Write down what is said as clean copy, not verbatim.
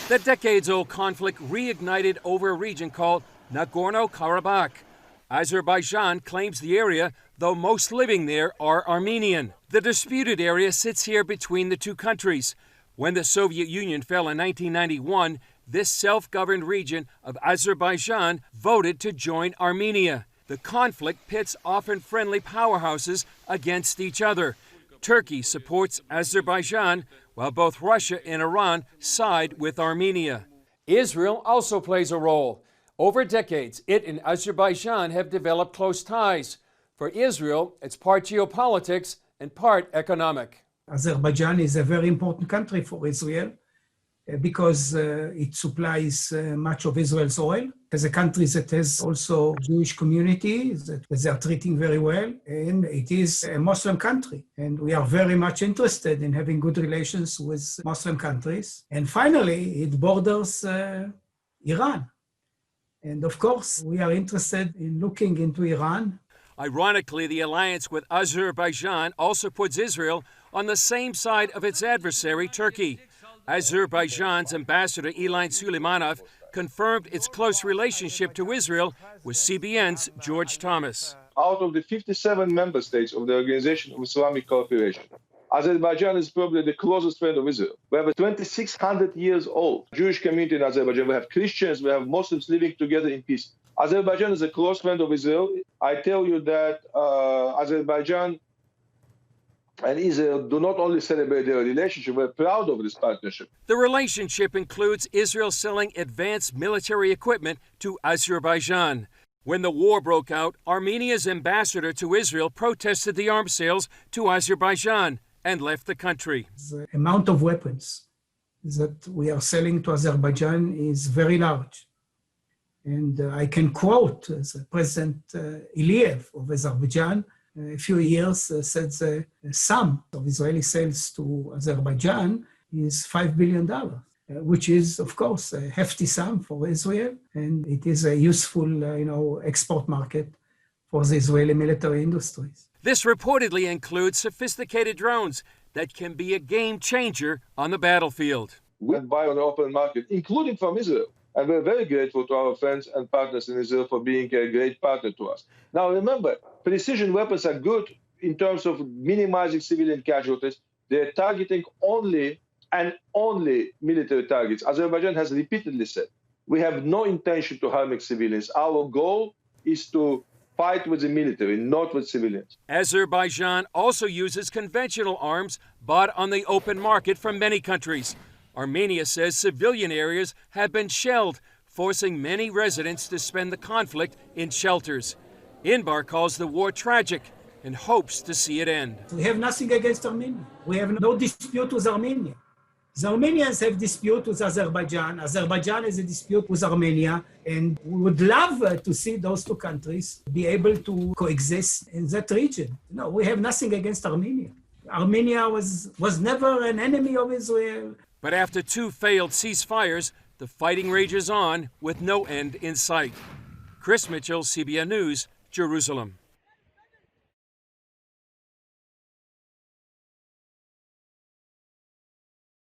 The decades-old conflict reignited over a region called Nagorno-Karabakh. Azerbaijan claims the area, though most living there are Armenian. The disputed area sits here between the two countries. When the Soviet Union fell in 1991, this self-governed region of Azerbaijan voted to join Armenia. The conflict pits often friendly powerhouses against each other. Turkey supports Azerbaijan, while both Russia and Iran side with Armenia. Israel also plays a role. Over decades, it and Azerbaijan have developed close ties. For Israel, it's part geopolitics and part economic. Azerbaijan is a very important country for Israel because it supplies much of Israel's oil. As a country that has also Jewish community that they are treating very well, and it is a Muslim country. And we are very much interested in having good relations with Muslim countries. And finally, it borders Iran. And of course, we are interested in looking into Iran. Ironically, the alliance with Azerbaijan also puts Israel on the same side of its adversary, Turkey. Azerbaijan's ambassador Ilan Suleimanov confirmed its close relationship to Israel with CBN's George Thomas. Out of the 57 member states of the Organization of Islamic Cooperation, Azerbaijan is probably the closest friend of Israel. We have a 2,600 years old Jewish community in Azerbaijan. We have Christians, we have Muslims living together in peace. Azerbaijan is a close friend of Israel. I tell you that Azerbaijan and Israel do not only celebrate their relationship, we're proud of this partnership. The relationship includes Israel selling advanced military equipment to Azerbaijan. When the war broke out, Armenia's ambassador to Israel protested the arms sales to Azerbaijan and left the country. The amount of weapons that we are selling to Azerbaijan is very large. And I can quote President Aliyev of Azerbaijan a few years said the sum of Israeli sales to Azerbaijan is $5 billion, which is, of course, a hefty sum for Israel, and it is a useful, export market for the Israeli military industries. This reportedly includes sophisticated drones that can be a game changer on the battlefield. We buy on the open market, including from Israel. And we're very grateful to our friends and partners in Israel for being a great partner to us. Now, remember, precision weapons are good in terms of minimizing civilian casualties. They're targeting only and only military targets. Azerbaijan has repeatedly said, we have no intention to harm civilians. Our goal is to fight with the military, not with civilians. Azerbaijan also uses conventional arms bought on the open market from many countries. Armenia says civilian areas have been shelled, forcing many residents to spend the conflict in shelters. Inbar calls the war tragic and hopes to see it end. We have nothing against Armenia. We have no dispute with Armenia. The Armenians have dispute with Azerbaijan. Azerbaijan has a dispute with Armenia, and we would love to see those two countries be able to coexist in that region. No, we have nothing against Armenia. Armenia was never an enemy of Israel. But after two failed ceasefires, the fighting rages on with no end in sight. Chris Mitchell, CBN News, Jerusalem.